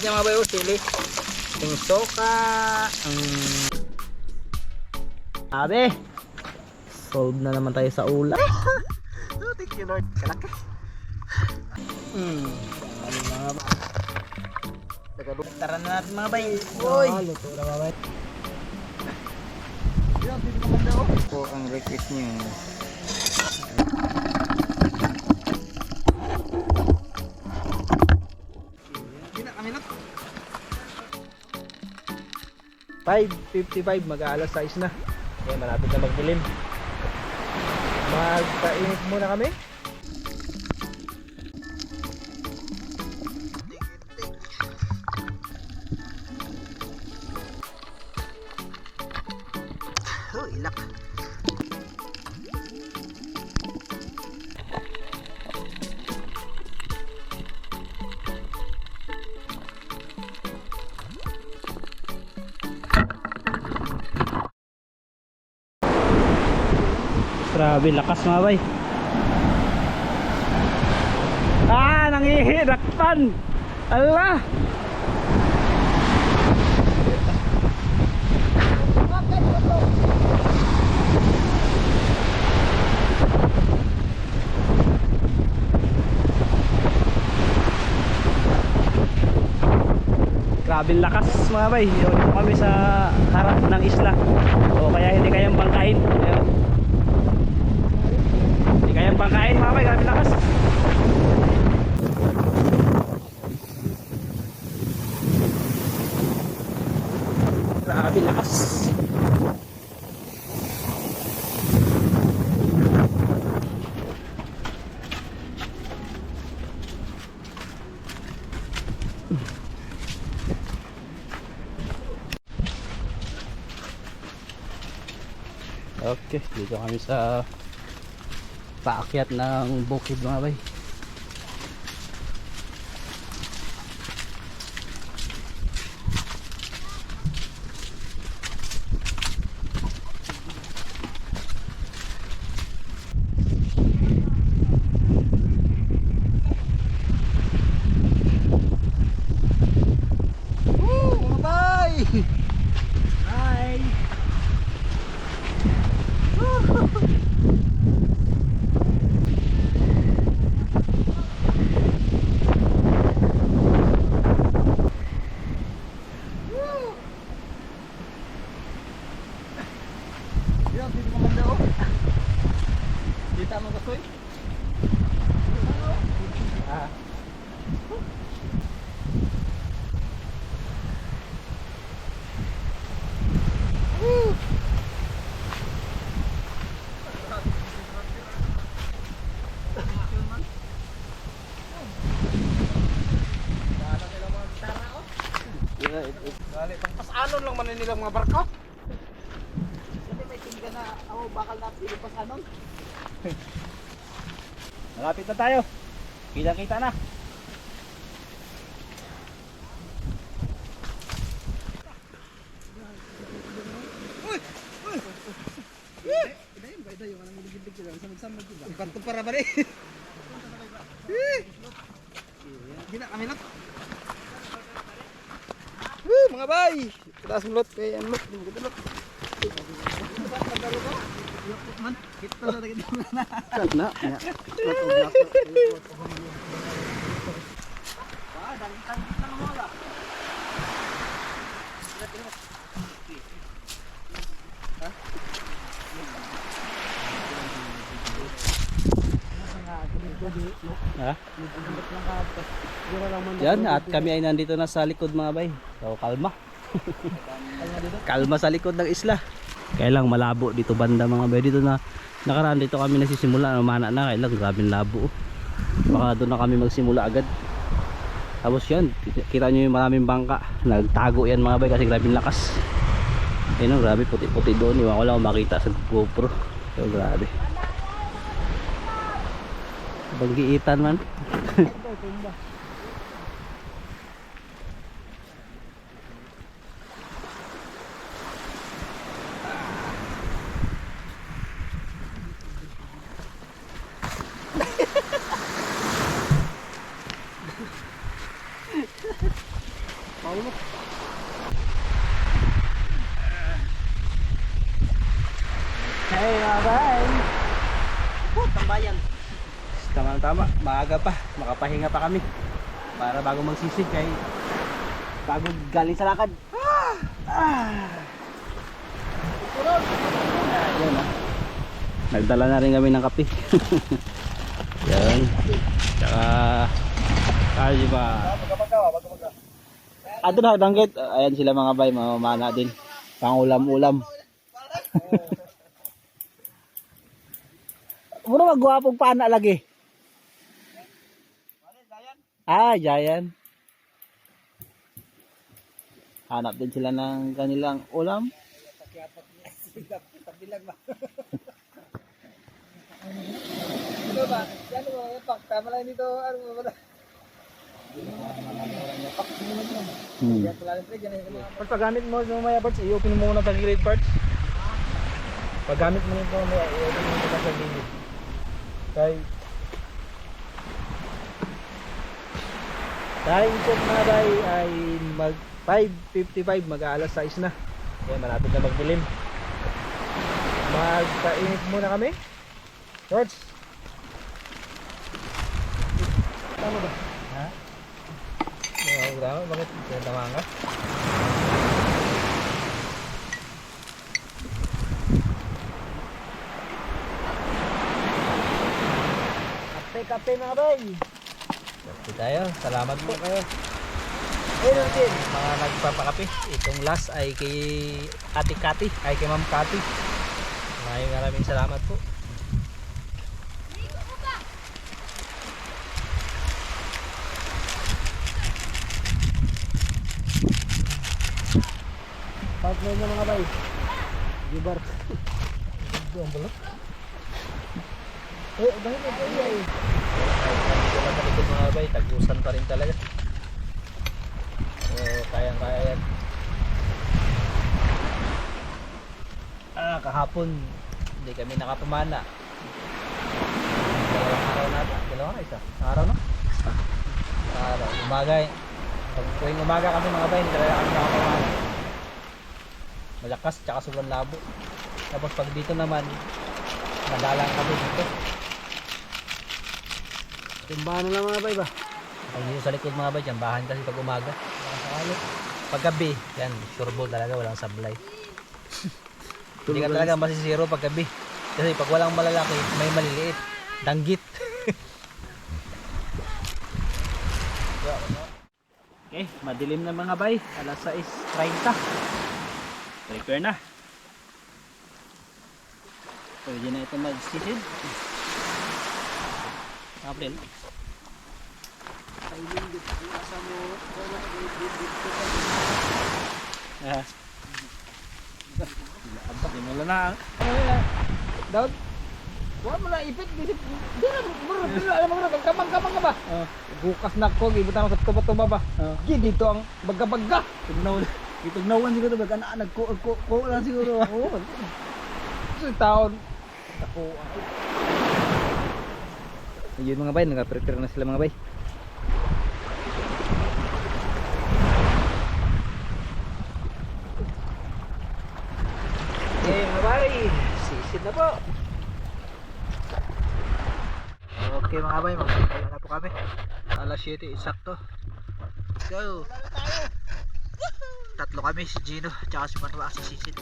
Yan mga bayo, sili. Yung soka. Abe. Solve na naman tayo sa ulam. Oh, thank you Lord. Kalaki. Tara na natin mga bay. Uy. Luto na mga bay. Po ang request niyo. Kinakamilot. 5:55, mag-aalas 6 na. Kaya malapit na magdilim. Magpainit muna kami. Oh, ilak. Grabe, lakas mga bay. Nangihirakpan. Allah. Grabe lakas mga bay. Dito kami sa harap ng isla. O kaya hindi kayang bangkain. Ayun. Hindi kayang bangkain mga bay. Grabe lakas. Grabe lakas. Okay, dito kami sa paakyat ng bukid mga bay. Mga bay. Hi! Yan, dito naman daw. Kita mo kasoy. Dali, pagpasanon lang man nila mga barko. Kasi may tingga na ako bakal na pilipas anon. Malapit na tayo. Kita-kita na. Ida yung anong gilig-gilig sila sa magsamad diba? Kanto para ba rin? Kinakamilot. Mga bay. Taas mulot kay ang mulot, dimo gidulot. Man, kita na kita na. Na. Dangit lang mo la. Ha? Yan, at kami ay nandito na sa likod mga bay. So, kalma. Kalma sa likod ng isla. Kaya lang malabo dito banda mga bay. Dito na nakaraan dito kami nagsisimula. Mana na, kaya lang grabing labo. Baka doon na kami magsimula agad. Tapos yan, kita nyo yung maraming bangka. Nagtago yan mga bay kasi grabing lakas. Ayun, grabe puti-puti doon. Iwan ko lang makita sa GoPro. So, grabe. Banggiitan man. tama, maaga pa, makapahinga pa kami para bago magsisig kay bago galing sa lakad. Yan ah. Nagdala na rin kami ng kape. Yan. Tsaka kaya ba? Ato na danggit. Ayan sila mga bay, mamamana din. Pangulam-ulam. Muna magwapong pana lagi. Ah, Giant. Hanap din sila ng kanilang ulam. Tabilag ba? Ano ba? Yan mo, pak. Tama lang dito. Ano ba? Paggamit mo ng maya parts, i-open mo muna sa gilid parts. Paggamit mo nito maya, i-open mo muna sa gilid. Kay time check mga bay ay mag 5:55, mag-aalas 6 na. Kaya malapit na magdilim. Magpainit muna kami. George. Tama ba? Ha? Bakit? Kaya tama ka? Kape mga bay. Kape tayo. Salamat po kayo. Ayun din. Mga nagpapakape. Itong last ay kay Ate Kati, ay kay Ma'am Kati. Maraming salamat po. Partner niya mga bay. Gibar. Ang balot. Dahil ito ay. Dito lang sa likod mga bay, tagusan pa rin talaga. So, kayang-kaya yan. Kahapon hindi kami nakapamana. Dalawang araw natin. Dalawang isa. Araw na? Araw. Umaga eh. Pag tuwing umaga kami mga bay, hindi talaga kami nakapamana. Malakas tsaka sobrang labo. Tapos pag dito naman, nadalang kami dito. Timbahan na lang mga bay ba? Pag dito sa likod mga bay, jambahan kasi pag umaga. Pag gabi, yan, sure ball talaga, walang sablay. Hindi ka talaga masisiro pag gabi. Kasi pag walang malalaki, may maliliit. Danggit. Okay, madilim na mga bay. Alas 6:30. Prepare na. Pwede na ito mag-sisid. April. Dimula na. Daud. Wala mo na ipit. Di na kamang-kamang ka ba? Bukas na ko, ibutan ko sa tuba-tuba ba? Dito ang baga-baga. Itugnawan siguro ba kana nagko lang siguro. Oo. Sa taon. Ako. Ayun mga bay, nag-prepare na sila mga bay. Okay mga bay, sisid na po. Okay mga bay, magpapala na po kami. Alas 7 eksakto. Go! Tatlo kami, si Gino, tsaka si Manwa, si Sisid.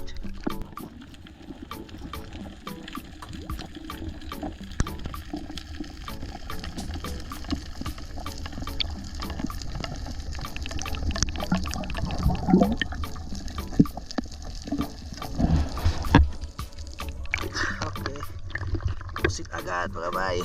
Okay. Musik agad mga bay.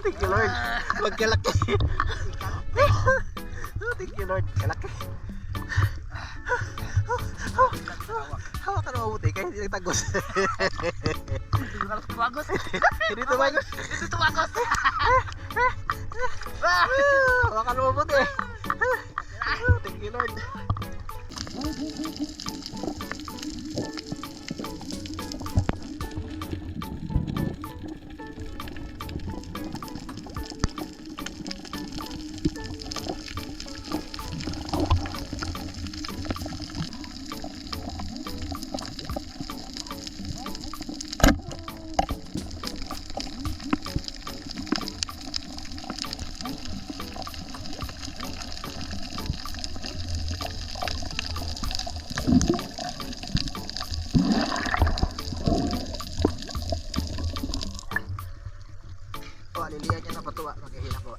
Thank you Lord. Magkalaki. Thank you Lord. Kalaki. Hawak ka na mabuti kahit hindi nagtagos. Hindi tumagos. Hindi tumagos. Hindi tumagos. Hawak ka na mabuti. Thank you Lord. Lilihan niya na patuwa, maghihina po.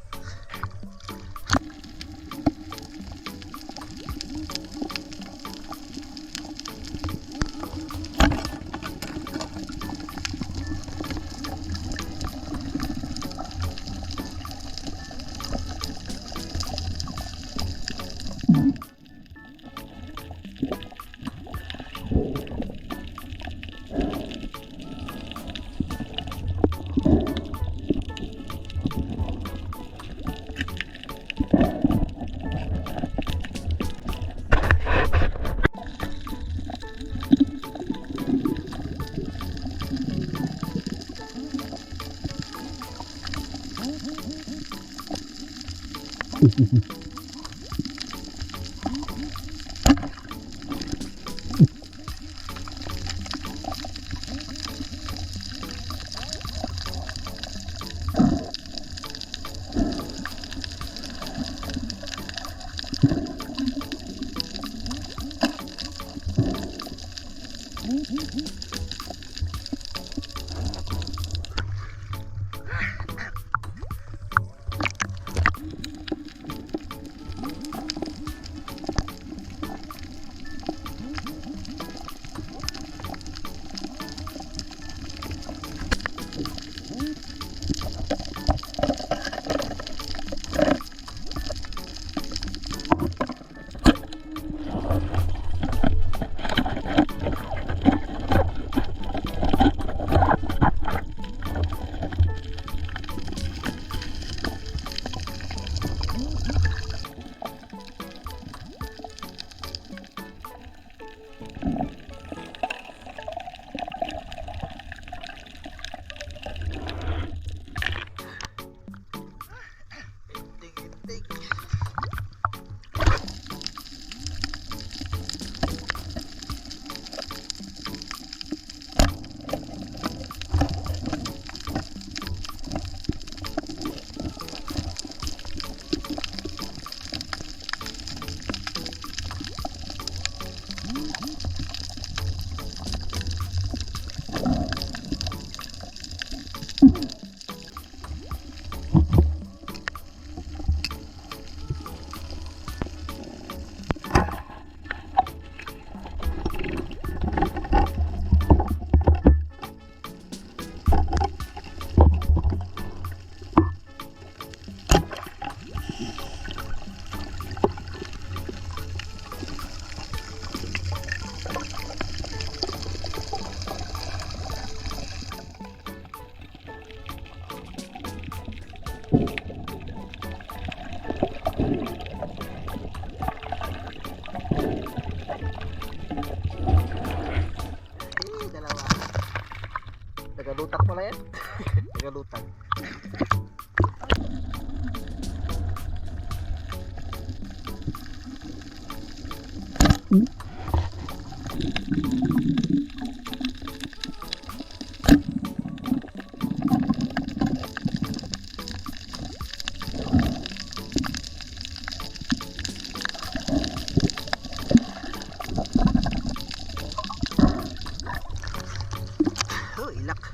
Oh, ilak.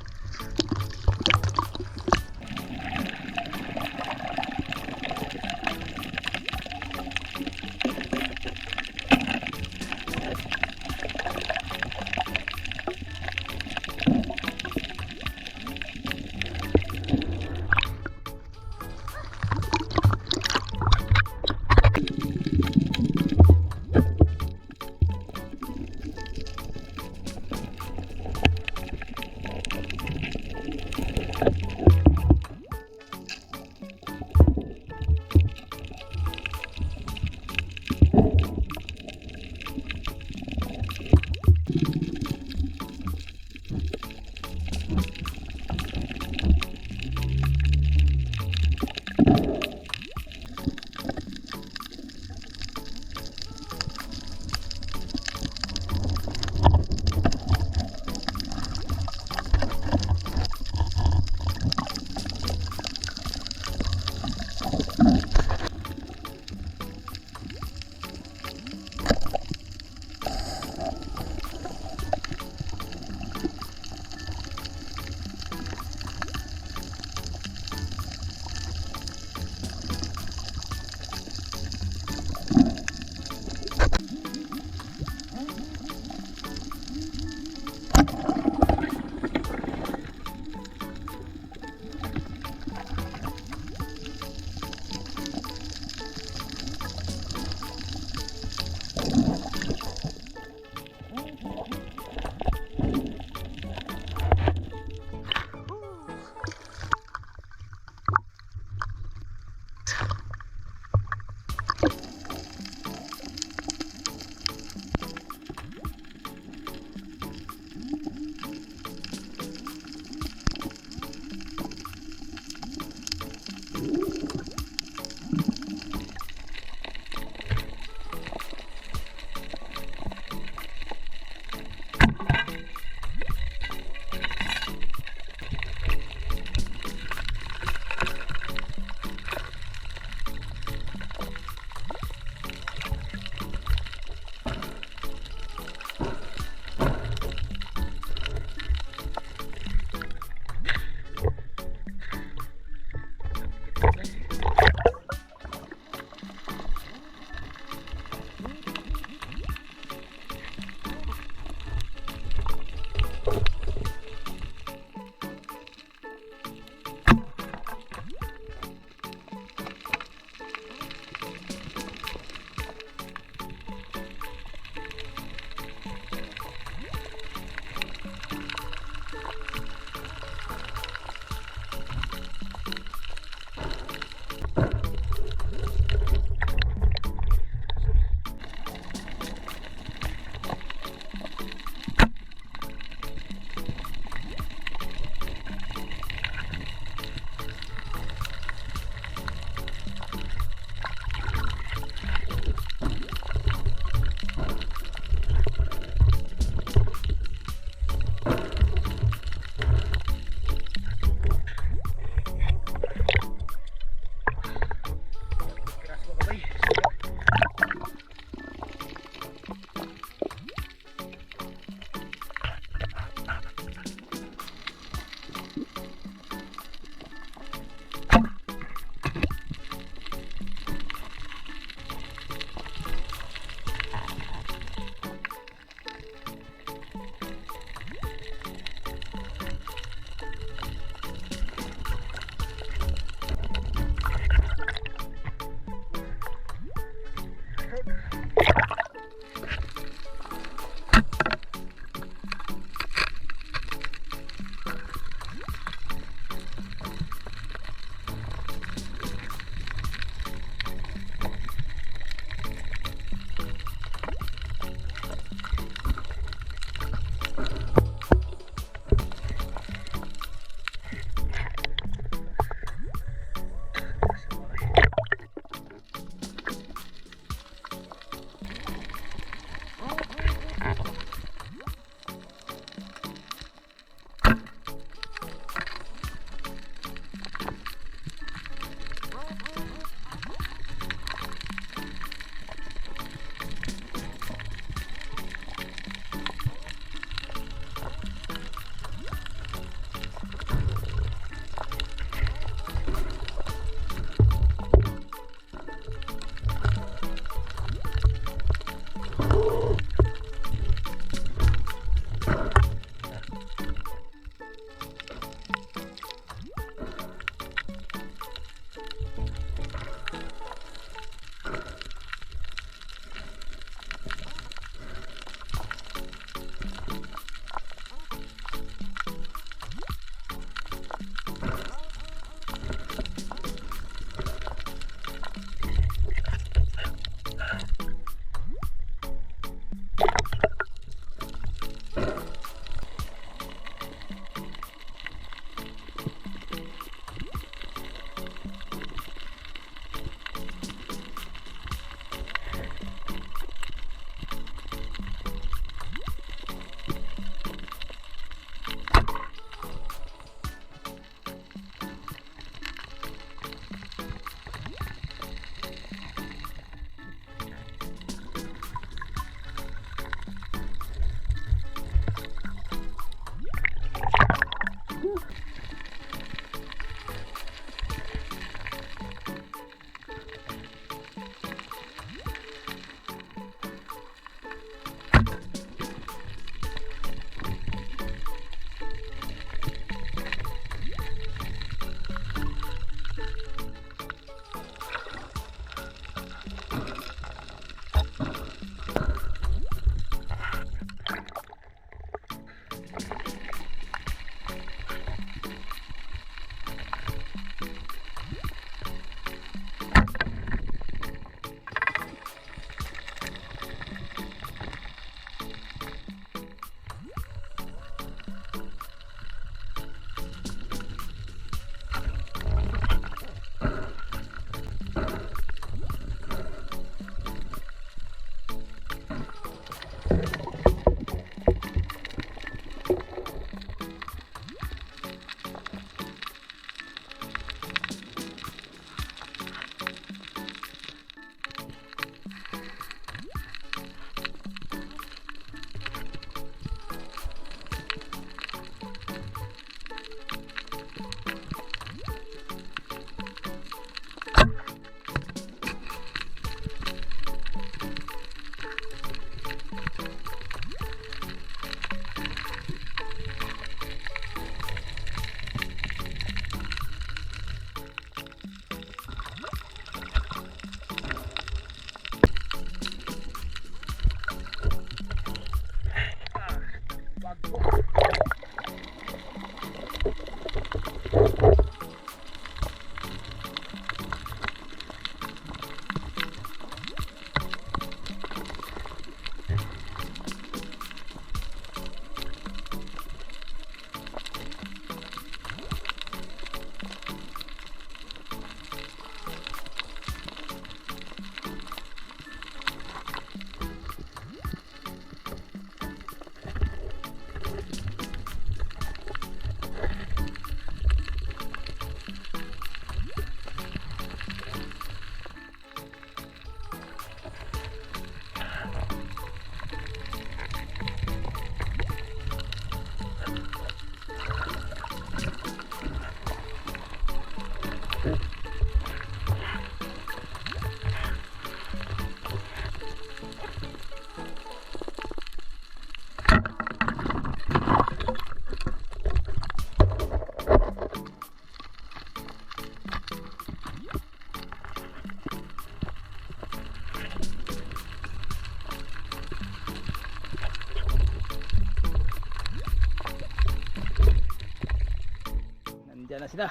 Nandiyan na sila.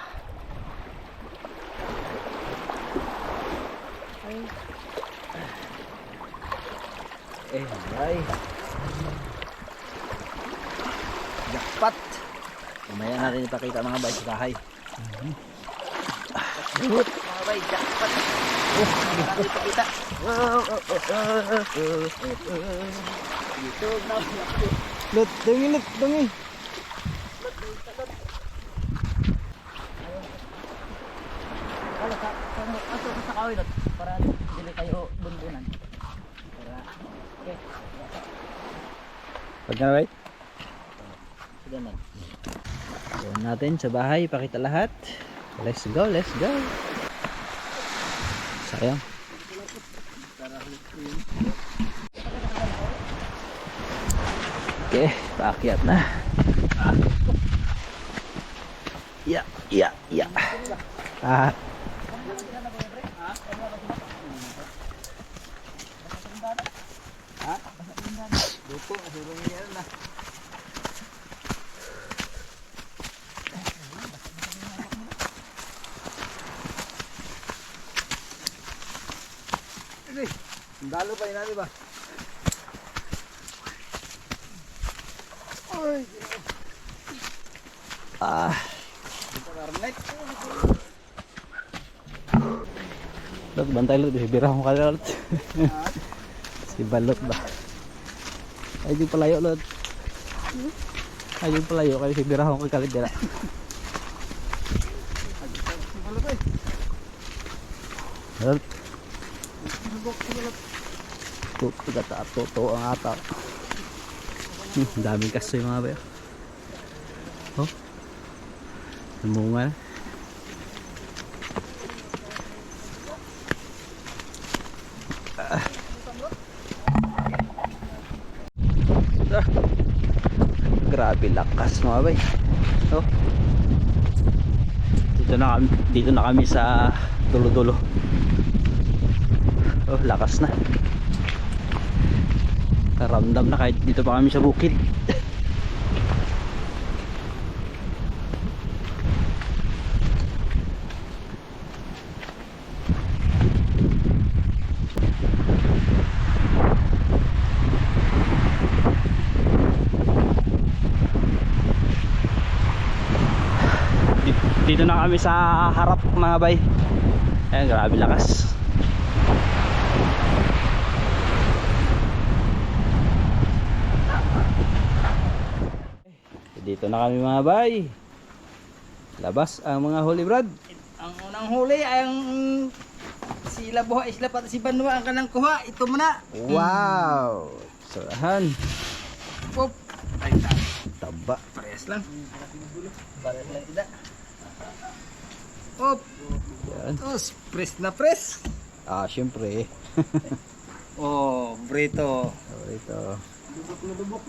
Ay. Jackpot. Mamaya natin ipakita mga bay sa bahay. Mga bay, jackpot. Natin ipakita. Dito na. Lot, dungi. Aso sa kawin para dili kayo bunbunan. Para okay. Pag na right? Sige na. Doon natin sa bahay, ipakita lahat. Let's go. Sayang. Okay, paakyat na. Ya. Ah. Duko, surong yan na. Dalo pa yun, di ba? Ay, Ah. ito karnet. Lot, bantay lot, bibira ko kaya lot. Si Balot ba? Ay di palayo lot. Ay di palayo kaya bibira ko kay kalit dira. Lot. Tuto ang ata. Daming kasoy mga bayo. Oh. Namunga. Grabe lakas mga bay. Oh. Dito na kami sa dulo-dulo. Oh, lakas na. Karamdam na kahit dito pa kami sa bukid. Dito na kami sa harap mga bay. Ayan, grabe lakas. Dito na kami mga bay. Labas ang mga huli brad. Ang unang huli ay ang sila buha isla pati si Banwa ang kanang kuha. Ito muna. Wow! Sarahan. Pop. Ay, Taba. parehas lang. Parehas lang tidak. Pop. Yan. Tapos, press na press. Ah, syempre. Oh, brito. Ito.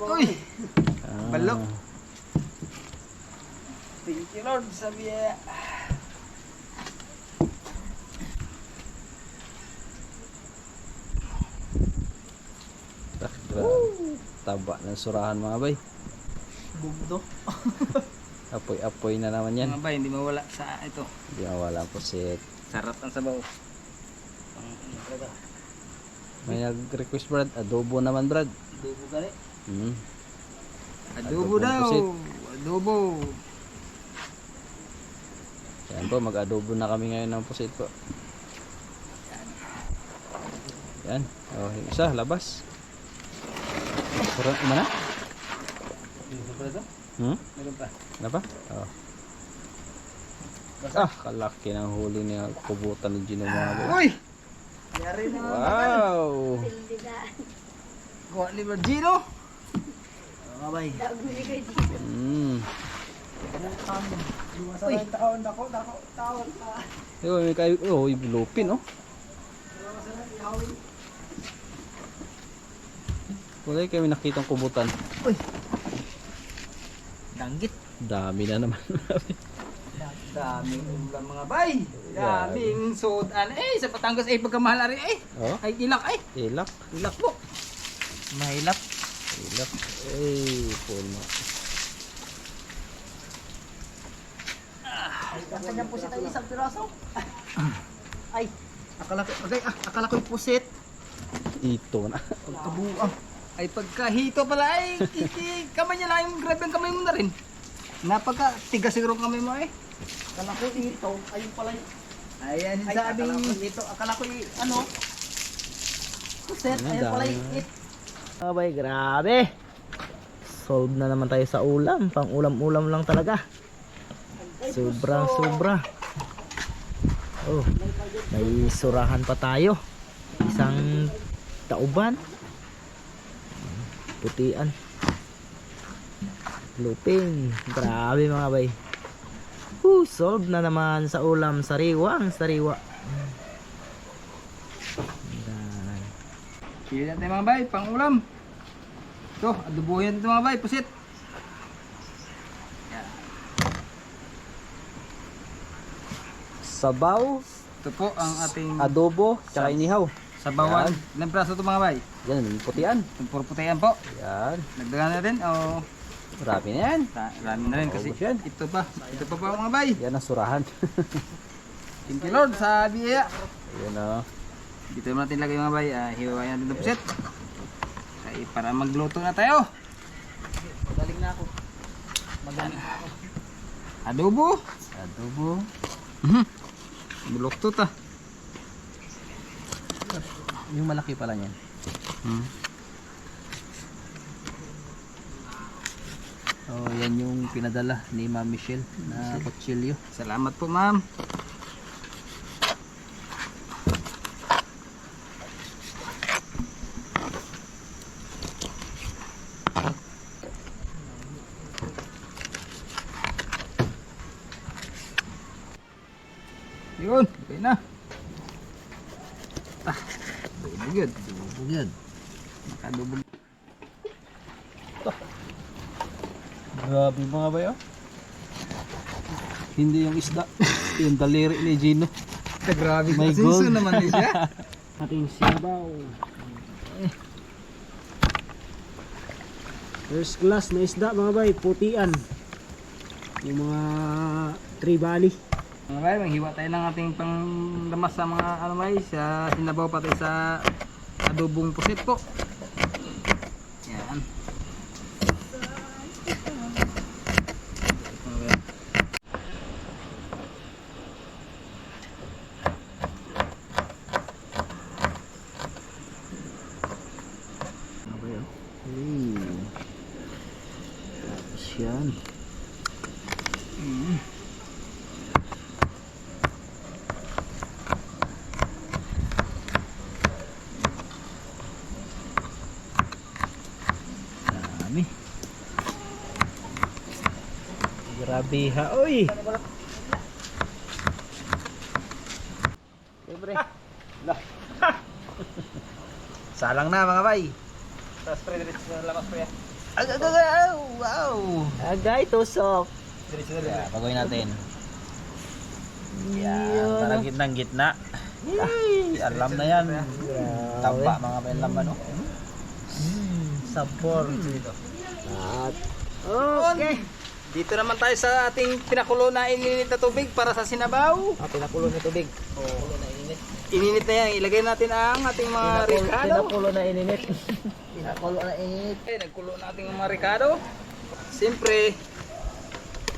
Uy, Ah. balok. Thank you Lord sa biyaya. Taba ng surahan mga bay. Bugdo. Apoy-apoy na naman yan. Mga ba, hindi mawala sa ito. Hindi mawala po si... Sarap ang sabaw. May nag-request brad. Adobo naman brad. Adobo gali. Hmm. Adobo Adobong daw. pusit. Adobo. Yan po, mag-adobo na kami ngayon ng pusit po. Yan. Oh, yung isa, labas. Kurang mana? Meron pa ito? Hmm? Meron pa. Ano pa? Oh. Ah, kalaki ng huli niya. Kubutan ng Gino mga bay. Uy! Yari na mga bakal. Wow! Kuha ni Virgino. Mga bay. Hmm. Uy! Taon, dako. Yo, may kayo, oh, lupin, oh. Wala kami nakitang kubutan. Uy. Danggit. Dami na naman. Daming ulam mga bay. Daming sudan. Sa Batangas pagkamahal ari Oh, Ay ilak ilak. Ilak po. Mahilap. Ilak. Puno. Kanya pusit ay isang piraso. Ay, akala ko'y pusit. Ito na. Pagkabuang. Ay pagkahito pala ay kamay niya lang yung grabe ang kamay mo na rin. Napaka tigas siguro ang kamay mo Akala ko ito, ayun pala yung... Ayan Ay, sabi akala ko dito, akala ko ano. Pusit, ayan pala it. Abay, grabe. Solve na naman tayo sa ulam. Pang ulam-ulam lang talaga. Sobra. Oh, may surahan pa tayo. Isang tauban. Putian. Luping. Grabe mga bay. Solve na naman sa ulam. Sariwa. Kaya natin mga bay, pang ulam. Ito, adobohin ito mga bay, pusit. Sabaw, Ito po ang ating adobo, tsaka inihaw. sabawan. Ilang praso ito mga bay? Yan, putian. Itong puro putayan po. Yan. Nagdagan natin o Marami na yan. rami na rin kasi Ubus yan. ito pa mga bay. Yan ang surahan. Thank you Lord sa biyaya. Yan o. Dito natin lagay mga bay, hiwayan natin ng pusit. Ay, para magluto na tayo. Magaling na ako. Adobo. Adobo. Bulok to ta. Yung malaki pala niyan. Oh, yan yung pinadala ni Ma'am Michelle na kutsilyo. Salamat po ma'am. Yun, okay na. Bugod. Yan. Nakadubog. Grabe mga bayo. Hindi yung isda. Yung daliri ni Gino. Grabe My Sinso God. naman din siya. Ating sabaw. First class na isda mga bay, putian. Yung mga tribali. Mga bay, maghiwa tayo ng ating panglamas sa mga ano bay, sa sinabaw pati sa adobong pusit po. Yan. Mga bayo. Yan. Dami. Grabe ha, oy! Siyempre. Salang na mga bay. Tapos pre, diretso na lakas pre. Wow! Agay, tusok. Diretso na Yeah, pagawin natin. Yan. Parang gitnang gitna. Alam na yan. Tamba mga belam ano. Sabor. At Okay. Dito naman tayo sa ating pinakulo na ininit na tubig para sa sinabaw. pinakulo na tubig. Ininit na yan. Ilagay natin ang ating mga ricado. Pinakulo na ininit. Pinakulo na init. Okay, nagkulo na ating mga ricado. Siyempre,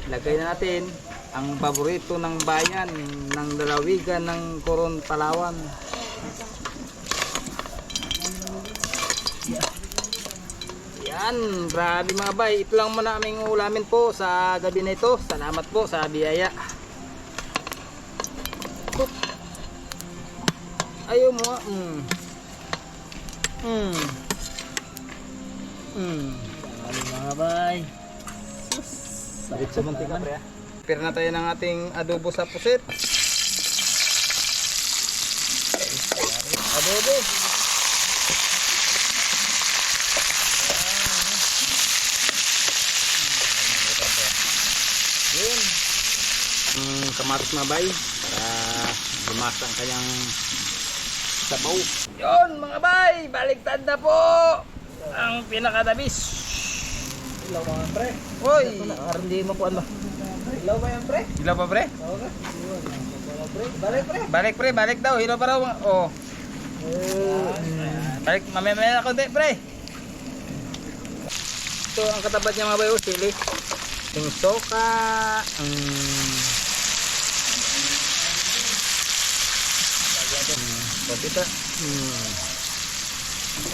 ilagay na natin ang paborito ng bayan, ng lalawigan ng Coron, Palawan. Yan, grabe mga bay. Ito lang muna aming ulamin po sa gabi na ito. Salamat po sa biyaya. Ayaw mo ah. Mga bay. Prepare na tayo ng ating adobo sa pusit. Adobo. Yun. Kamatis mga bay para lumasa ang kanyang sabaw. Yun mga bay, baliktad na po ang pinakadabis. Ilaw mga pre. Hoy, Hindi mo kuan ba? Ilaw ba yan pre? hilaw pa pre? Oo ka. Balik pre. Balik pre, balik daw, hilaw pa raw. Oh. Balik, mamaya na konti pre. Ito ang katapat niya mga bay, oh, sili. Yung soka. Pabita.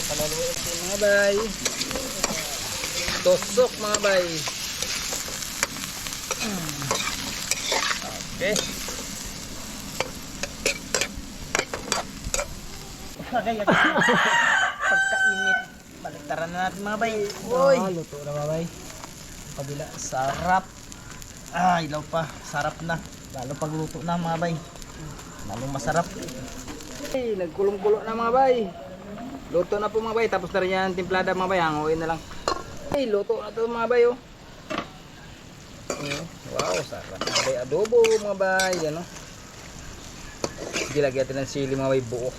Palaluin mga bay. Tosok mga bay. Okay. Pagkainit. Baliktaran na natin mga bay. Uy. Luto na babay. Kabila. Sarap. Ah, ilaw pa. Sarap na. Lalo pag luto na mga bay. Lalong masarap. Ay, nagkulong-kulo na mga bay. Luto na po mga bay. Tapos na rin yan timplada mga bay. Hanguin na lang. Ay, luto na to mga bay oh. Wow, sarap mga bay. Adobo mga bay. Yan oh. Gilagyan natin ng sili mga bay buo.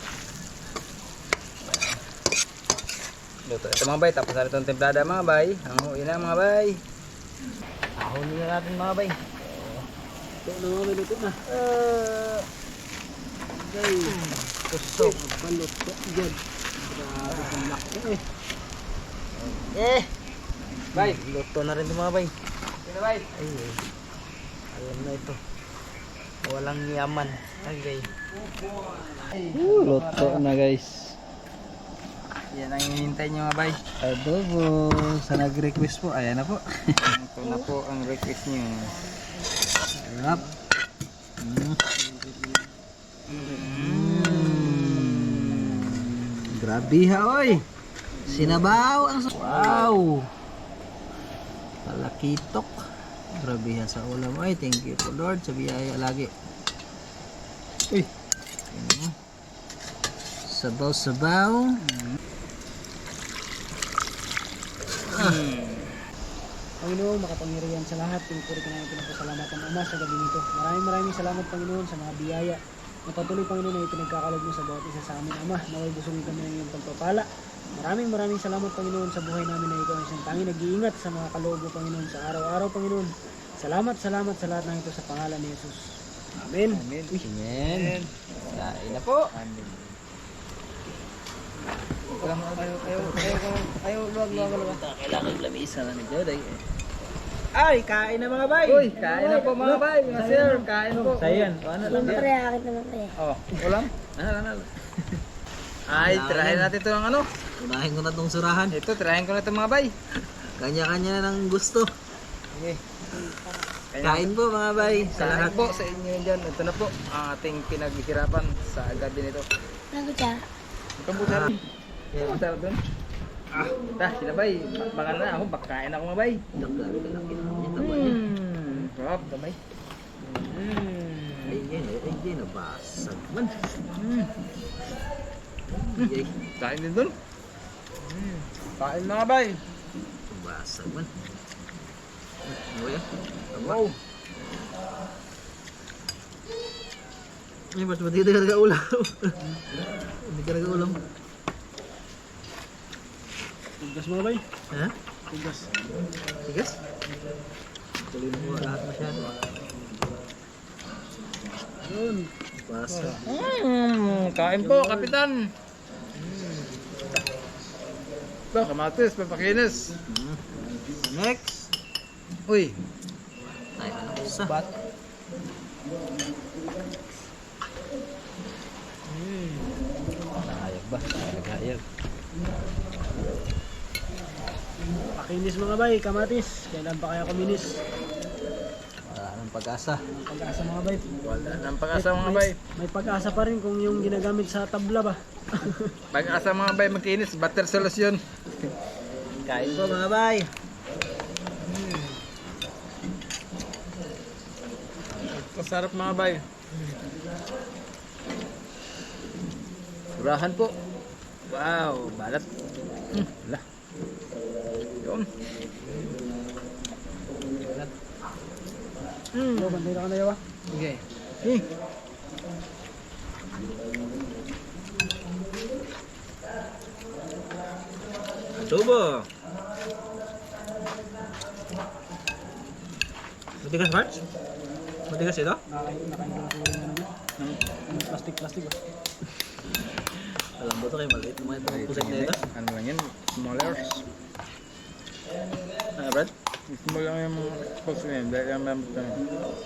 Luto ito mga bay. Tapos na rin itong timplada mga bay. Hanguin na mga bay. Hanguin na natin mga bay. Luto na babay, luto na. Tusok. Paluto dyan. Grabe ang laki eh. Bay, luto na rin ito mga bay. Sino bay? Ay, alam na ito. Walang yaman. Okay. Luto na guys. Yan ang hinihintay nyo mga bay. Adobo. Sa nag-request po, ayan na po. Ito na po ang request nyo. Sarap. Grabe ha, oy. Sinabaw ang wow. Palakitok. Grabe ha sa ulam. Ay, thank you po Lord sa biyaya lagi. Uy. Sabaw-sabaw. Panginoon, makapangyarihan sa lahat, pinupuri ka namin pinapasalamatan Ama sa gabi nito. Maraming salamat Panginoon sa mga biyaya na patuloy Panginoon na ipinagkakalog mo sa bawat isa sa amin Ama. Naway busugin kami ng iyong pagpapala. Maraming salamat Panginoon sa buhay namin na ikaw ang isang tanging nag-iingat sa mga kaloob mo Panginoon sa araw-araw Panginoon. Salamat sa lahat ng ito sa pangalan ni Jesus. Amen. Amen. Uy. Amen. Kain na po. Amen. Ayaw, luwag. Kailangan lamisa na ni Joday. Ay, kain na mga bay. Uy, kain na po mga bay. Mga sir, kain po. Sayan. Ano lang yan? Siyempre, akin naman pre. Oh, ulam? Ano. Ay, tirahin natin ito ng ano. Unahin ko na tong surahan. Ito, tirahin ko na ito mga bay. Kanya-kanya na ng gusto. Okay. Kain po mga bay. Sa Sa lahat lahat po sa inyo dyan. Ito na po ang ating pinaghihirapan sa gabi nito. Ano siya? Kambusa rin. Kambusa rin doon. Dah, sila bay. Baka na ako, bakain ako mga bay. Sarap, damay. Ay, nabasag man. Kain din doon. Kain mga bay. Nabasag man. Ano yan? Wow. Ay, mas mati ka nag-ulam. Hindi ka nag-ulam. Tigas mo bay? Ha? Tigas. Tigas? Tuloy mo lahat masyado. Yun. Basa. Kain po, kapitan. Ito, kamatis, papakinis. Next. Uy. Ay, ano sa? Bat. Hayag ba? Hayag. Pakinis mga bay, kamatis. Kailan pa kaya kuminis? Wala nang pag-asa. Ang pag-asa mga bay. Wala nang pag-asa mga bay. May pag-asa pa rin kung yung ginagamit sa tabla ba. Pag-asa mga bay magkinis, butter solution. Kain po mga bay. Masarap mga bay. Surahan po. Wow, balat. Wala. Yun. Balat. Yo, bantay na ka na yawa. Okay. Adobo. Matigas, March? Matigas ito? Nakain ko na po rin ano niya. Plastic ba? Alam mo to kayo maliit naman itong puset na ito. Ano lang yan? Smallers. Ah, Brad? Small lang yung mga post na yan. Dahil yung mga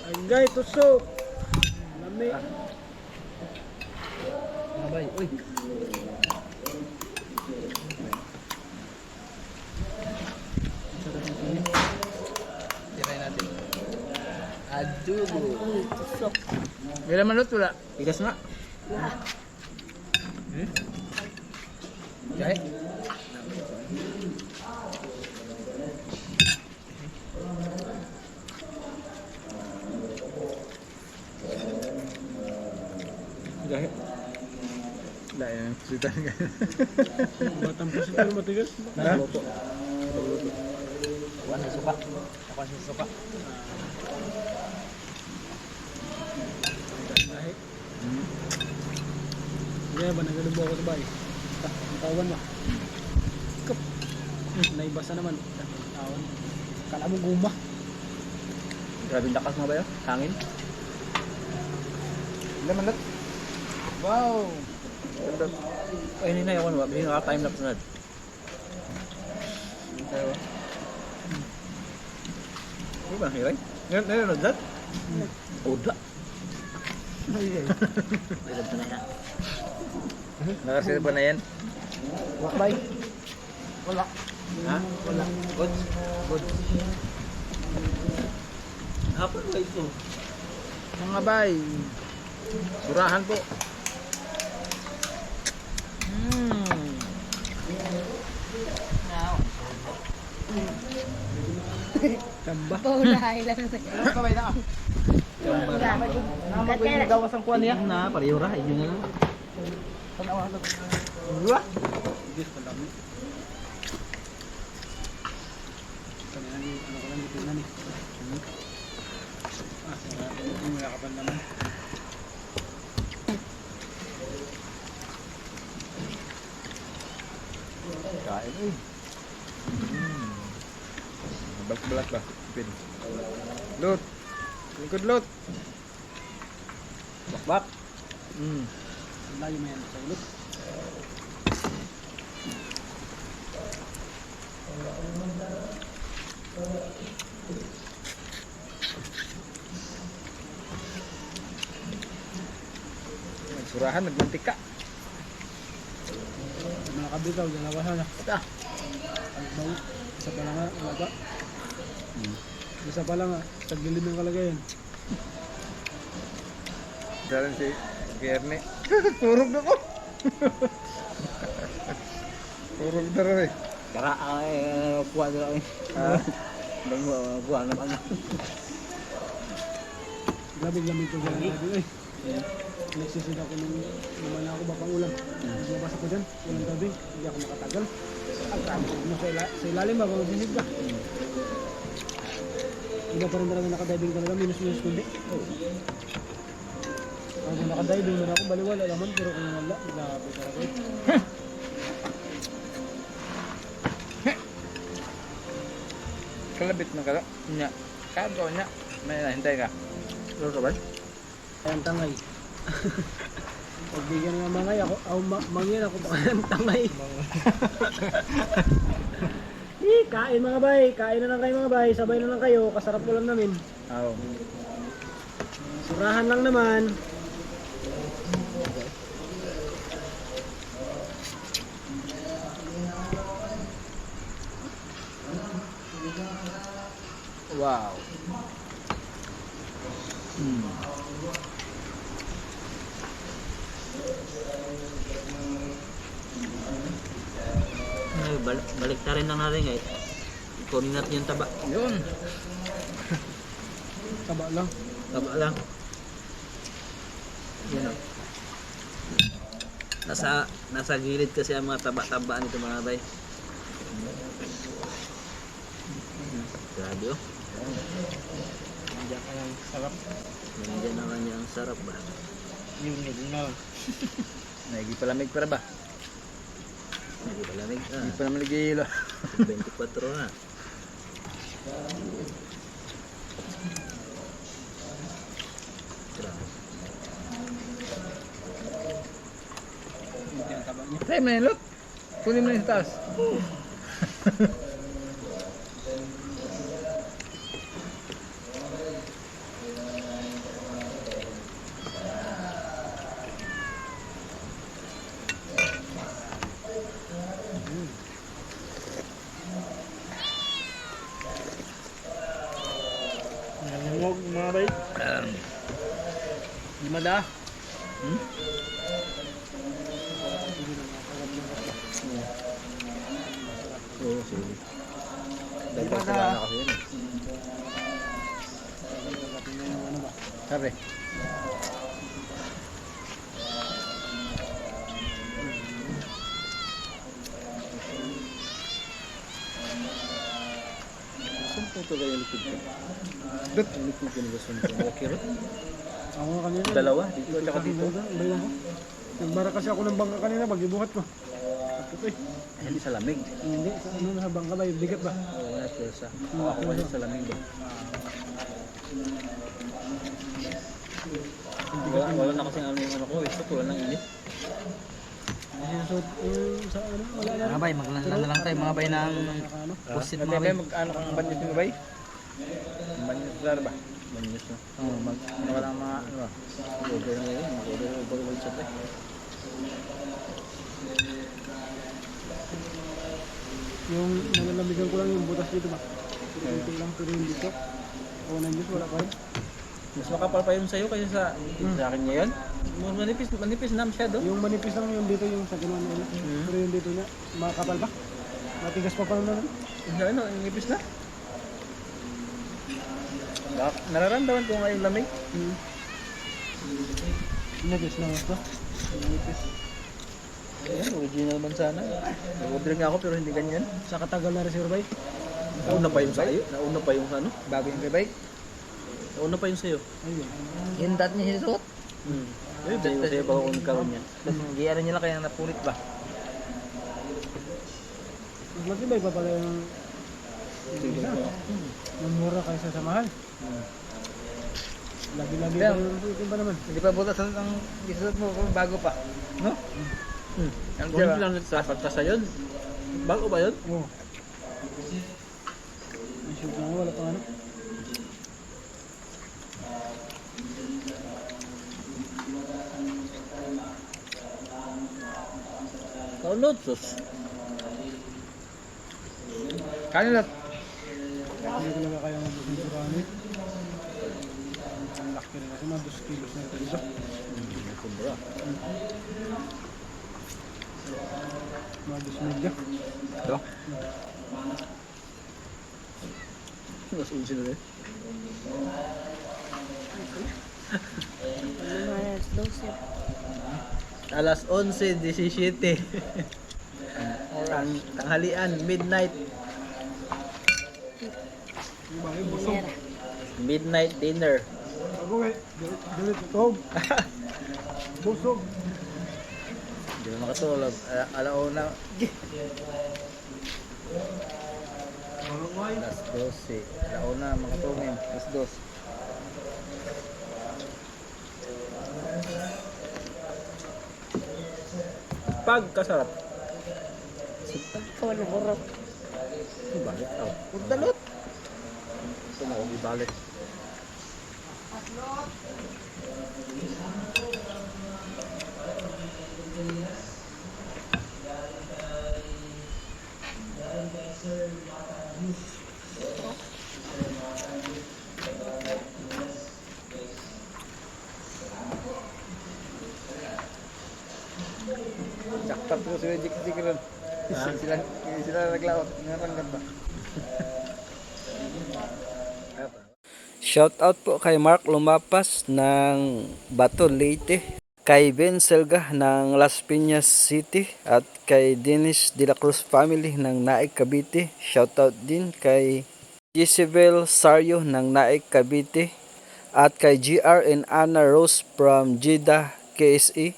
Ay guys, tusok! Lami. Abay, uy. Tirayin natin. Adobo. Tusok. Bila manot wala? Tigas nga. Jahe. Jahe. Dahil yung sita nga. Batang positor matigas. Ha? Ako na suka. Ako na suka. Kaya ba, nagalubo ako sa bahay. Ang tawan ba? Kap. Naibasa naman. Tawan. Kala mo guma. Grabe yung lakas mo ba yun? Hangin? Bila manot. Wow. Ay, hindi na yun. Hindi na time lapse na. Tayo. Ano ba? Hiray? Ngayon, that? Udla. Ilag na na. Nakareserva na yan? Bye. Wala. Ha? Wala. Good. Good. Hapon ba ito? Mga bay. Surahan po. Tamba. Paulahay lang. Ano ka bay na? Katera. Gawas ang kuha niya na pareho ra. Yun na lang. Wala. Diyos, palami. Kanina ni, ano ko lang dito na ni. Sarap. Yung mayakapan naman. Kain eh. Balat-balat ba? Pin. Lot. Likod lot. Bakbak. Ang layo mo yan sa ulot. Surahan, nagmantika. Mga kabitaw, dalawa sana. Ito. Ang bau. Isa pa lang nga, alaga. Isa pa lang nga, sa gilid ng kalagayan. Dalan si Kerne. Turog na ko. Turog na rin eh. Kara kuha nila eh. Bang kuha naman. Grabe gamit ko dyan natin eh. Nagsisid ako nung naman ako baka ulam. Nagbabasa ko dyan, walang tabing, hindi ako makatagal. Ang kami mo sa ilalim ba, magsisid ka. Iba pa rin talaga nakadiving talaga, minus-minus kundi. Kung nakadiving na ako, baliwala naman, pero kung wala, grabe talaga eh. Kalabit na kala. Nya. Kago nya. May nahintay ka. Ano ba? Ayan tangay. Pag bigyan ng mangay, ako, mangyan ako baka ng tangay. Kain mga bay, kain na lang kayo mga bay, sabay na lang kayo, kasarap ulam namin. Oo. Surahan lang naman. Wow. Ay, balik na rin lang natin guys. Kunin natin yung taba. Yun. Taba lang. Taba lang. Yan o. Nasa gilid kasi ang mga taba-taba nito mga bay. Grabe oh. Nandiyan ka lang sarap. Nandiyan na kanya ang sarap ba? Yung naging Nagi palamig para ba? Nagi palamig. Hindi pa naman nagihilo. 24 na. Grabe. Try mo na yun, Lot. Kunin mo na yung taas. Nangungog mga bay. Lima da. Oo, sige. Dagdag sa bana kasi yun. Sabi. Saan po ito kayo likod ko? Dut! Ang likod ko nila saan ko. Okay rin? Ako nga kanina. Dalawa, dito at saka dito. Bayan ko. Nagbara kasi ako ng bangka kanina, pag-ibuhat ko. Ito eh. Ay, hindi sa lamig. Hindi, sa ano na sa bangka ba? Bigat ba? Oo, wala sa ako kasi sa lamig ba? Wala na kasi ano yung ano ko. Ito, wala nang init. Susunod sa ano, wala na. Mga bay, maglalala na lang tayo mga bay ng Ano? pusit mga bay. Mag-ano kang banyos mo bay? Banyos lang ba? Banyos na. Oo, wala mga ano ba? Over na yun. Over sa tayo. Yung nalalamigan ko lang yung butas dito ba? Ito lang, pero yung dito. O nandiyo, wala pa rin. Mas makapal pa yung sayo kaysa sa akin ngayon. Manipis na masyado. Yung manipis lang yung dito, yung sa kinuha na Pero yung dito niya, makakapal ba? Matigas pa pala na. Ano, nipis na. Nararamdaman ko nga yung lamig. Nipis na ito. Nipis. Ayan, original man sana. Nag-order nga ako pero hindi ganyan. Sa katagal na reserve bay. Nauna pa yung sayo. Nauna pa yung ano. Bago yung bike. Nauna pa yung sayo. Ayun. Yung dati niya sinuot. Eh, sayo pa kung nagkaroon niya. Giyara niya lang kaya napulit ba? Mas matibay pa pala yung isa. Yung mura kaysa sa mahal. Lagi-lagi pa yung putin pa naman. Hindi pa butas ang isuot mo kung bago pa. No? Ang diba? Lang sa pagkasa yun. Bago ba yun? Oo. Ang shoot na nga, wala pang ano. Kaunod, sus. Kanina. Hindi ko lang kaya mabusin sa kami. Ang laki rin kasi mga 2 kilos na ito isa. Kumbra. Mga 2 medya. Ito? Mas unsin na rin. Alas 11:17. Tanghalian, midnight. Midnight dinner. Ako eh, galit ito. Busog. Hindi na makatulog. Alauna. Alas 12. Alauna, makatulogin. Alas 2. Pagkasarap. Ikaw na horap. Ibalik tao. Pagdalot. Ito na kong ibalik. Jackpot ko sila jik-jik ron. Sila naglaot. Ngaran ba? Shout out po kay Mark Lumapas ng Bato Leyte. kay Ben Selga ng Las Piñas City at kay Dennis De La Cruz family ng Naik Cavite. Shoutout din kay Jezebel Sario ng Naik Cavite at kay GR and Anna Rose from Jeddah, KSA.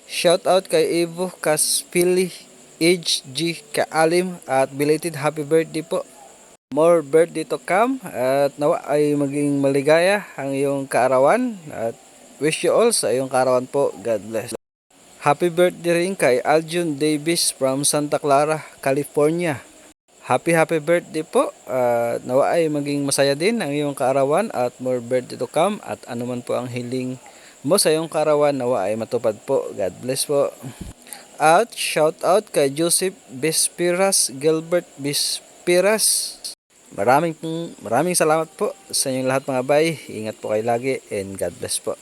Shoutout kay Evo Caspili, HG Kaalim at belated happy birthday po. More birthday to come at nawa ay maging maligaya ang iyong kaarawan at wish you all sa iyong kaarawan po. God bless. Happy birthday rin kay Aljun Davis from Santa Clara, California. Happy birthday po. Nawa ay maging masaya din ang iyong kaarawan at more birthday to come at anuman po ang hiling mo sa iyong kaarawan nawa ay matupad po. God bless po. At shout out kay Joseph Bespiras, Gilbert Bespiras. Maraming salamat po sa inyong lahat mga bay. Ingat po kayo lagi and God bless po.